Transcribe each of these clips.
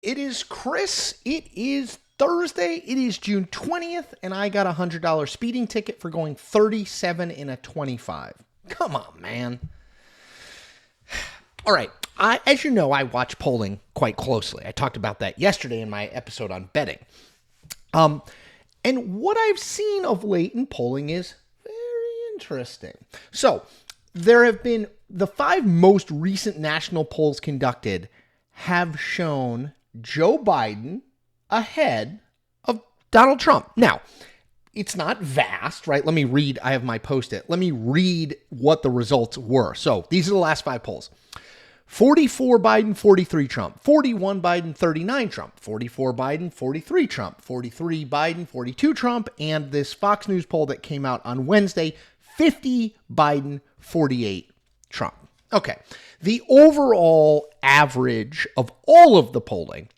It is Chris. It is Thursday. It is June 20th, and I got a $100 speeding ticket for going 37 in a 25. Come on, man. All right. As you know, I watch polling quite closely. I talked about that yesterday in my episode on betting. And what I've seen of late in polling is very interesting. So there have been the 5 most recent national polls conducted have shown Joe Biden ahead of Donald Trump. Now, it's not vast, right? Let me read. I have my Post-it. Let me read what the results were. So these are the last 5 polls. 44 Biden, 43 Trump. 41 Biden, 39 Trump. 44 Biden, 43 Trump. 43 Biden, 42 Trump. And this Fox News poll that came out on Wednesday, 50 Biden, 48 Trump. Okay. The overall average of all of the polling,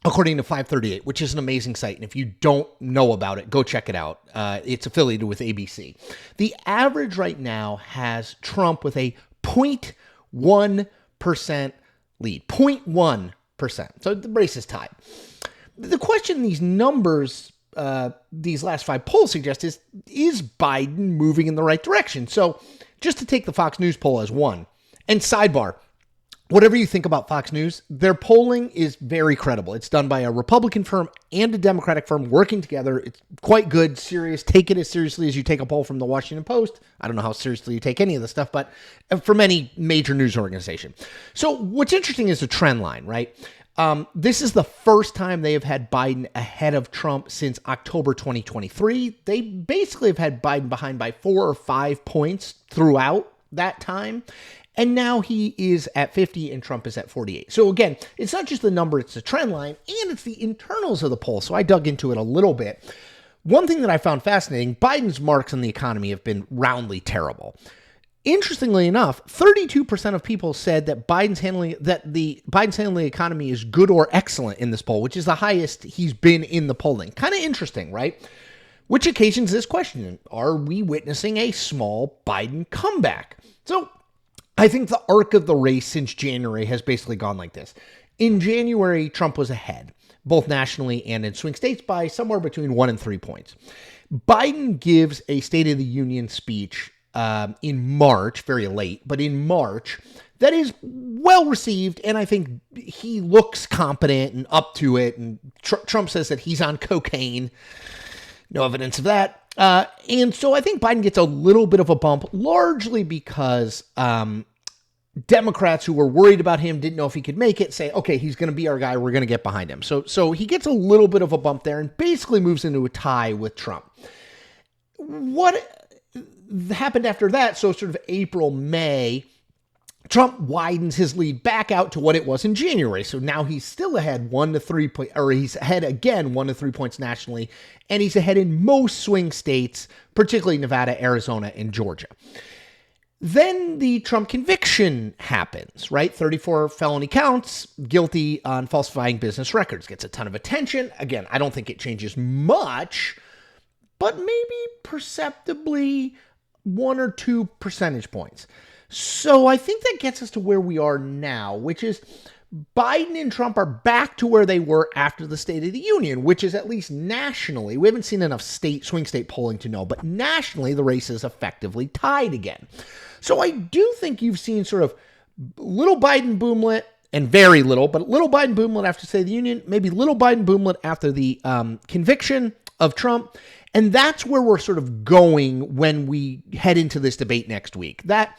according to 538, which is an amazing site, and if you don't know about it, go check it out. It's affiliated with ABC. The average right now has Trump with a 0.1% lead. 0.1%. So the race is tied. The question these numbers, these last 5 polls suggest is Biden moving in the right direction? So just to take the Fox News poll as one, and sidebar, whatever you think about Fox News, their polling is very credible. It's done by a Republican firm and a Democratic firm working together. It's quite good, serious. Take it as seriously as you take a poll from the Washington Post. I don't know how seriously you take any of this stuff, but from any major news organization. So what's interesting is the trend line, right? This is the first time they have had Biden ahead of Trump since October 2023. They basically have had Biden behind by 4 or 5 points throughout that time. And now he is at 50 and Trump is at 48. So again, it's not just the number, it's the trend line, and it's the internals of the poll. So I dug into it a little bit. One thing that I found fascinating, Biden's marks on the economy have been roundly terrible. Interestingly enough, 32% of people said that Biden's handling the economy is good or excellent in this poll, which is the highest he's been in the polling. Kind of interesting, right? Which occasions this question, are we witnessing a small Biden comeback? So I think the arc of the race since January has basically gone like this. In January, Trump was ahead, both nationally and in swing states, by somewhere between 1 and 3 points. Biden gives a State of the Union speech in March, very late, but in March, that is well received, and I think he looks competent and up to it, and Trump says that he's on cocaine. No evidence of that. And so I think Biden gets a little bit of a bump, largely because Democrats who were worried about him, didn't know if he could make it, say, okay, he's going to be our guy, we're going to get behind him. So he gets a little bit of a bump there and basically moves into a tie with Trump. What happened after that? So sort of April, May, Trump widens his lead back out to what it was in January. So now he's still ahead 1 to 3 points, or he's ahead again 1 to 3 points nationally, and he's ahead in most swing states, particularly Nevada, Arizona, and Georgia. Then the Trump conviction happens, right? 34 felony counts, guilty on falsifying business records, gets a ton of attention. Again, I don't think it changes much, but maybe perceptibly 1 or 2 percentage points. So I think that gets us to where we are now, which is Biden and Trump are back to where they were after the State of the Union, which is at least nationally. We haven't seen enough swing state polling to know, but nationally the race is effectively tied again. So I do think you've seen sort of little Biden boomlet and very little, but little Biden boomlet after State of the Union, maybe little Biden boomlet after the conviction of Trump. And that's where we're sort of going when we head into this debate next week. That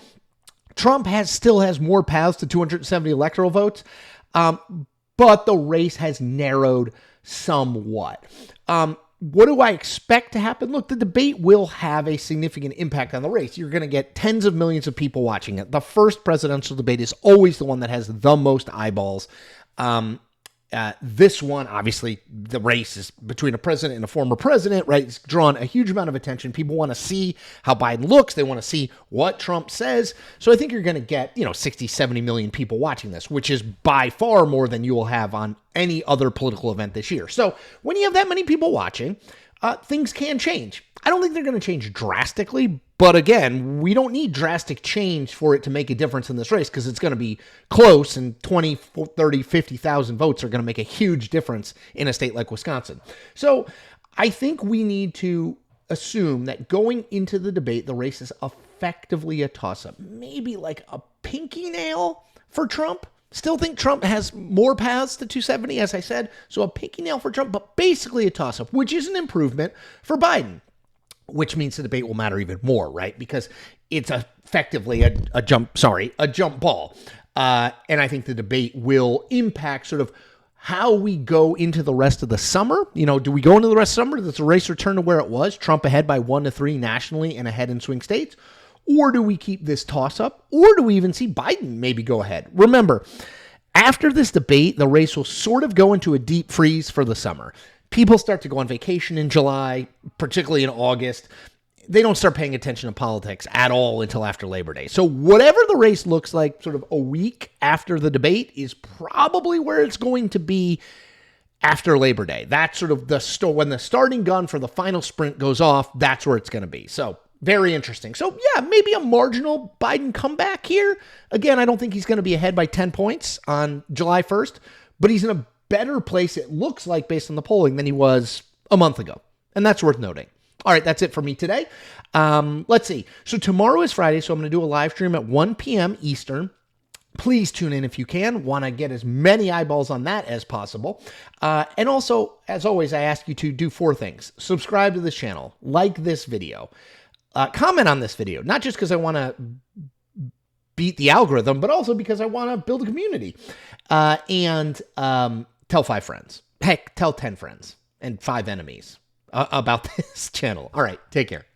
Trump still has more paths to 270 electoral votes, but the race has narrowed somewhat. What do I expect to happen? Look, the debate will have a significant impact on the race. You're going to get tens of millions of people watching it. The first presidential debate is always the one that has the most eyeballs. This one, obviously, the race is between a president and a former president, right? It's drawn a huge amount of attention. People want to see how Biden looks. They want to see what Trump says. So I think you're going to get, 60, 70 million people watching this, which is by far more than you will have on any other political event this year. So when you have that many people watching, things can change. I don't think they're going to change drastically, But again, we don't need drastic change for it to make a difference in this race because it's going to be close, and 20, 30, 50,000 votes are going to make a huge difference in a state like Wisconsin. So I think we need to assume that going into the debate, the race is effectively a toss-up. Maybe like a pinky nail for Trump. Still think Trump has more paths to 270, as I said. So a pinky nail for Trump, but basically a toss-up, which is an improvement for Biden. Which means the debate will matter even more, right? Because it's effectively a jump ball. And I think the debate will impact sort of how we go into the rest of the summer. You know, do we go into the rest of summer? Does the race return to where it was? Trump ahead by 1-3 nationally and ahead in swing states? Or do we keep this toss-up? Or do we even see Biden maybe go ahead? Remember, after this debate, the race will sort of go into a deep freeze for the summer. People start to go on vacation in July, particularly in August. They don't start paying attention to politics at all until after Labor Day. So whatever the race looks like sort of a week after the debate is probably where it's going to be after Labor Day. That's sort of when the starting gun for the final sprint goes off, that's where it's going to be. So very interesting. So yeah, maybe a marginal Biden comeback here. Again, I don't think he's going to be ahead by 10 points on July 1st, but he's in a better place, it looks like, based on the polling, than he was a month ago. And that's worth noting. All right, that's it for me today. Let's see. So tomorrow is Friday, so I'm going to do a live stream at 1 p.m. Eastern. Please tune in if you can. Want to get as many eyeballs on that as possible. And also, as always, I ask you to do 4 things. Subscribe to this channel. Like this video. Comment on this video. Not just because I want to beat the algorithm, but also because I want to build a community. And tell 5 friends. Heck, tell 10 friends and 5 enemies about this channel. All right, take care.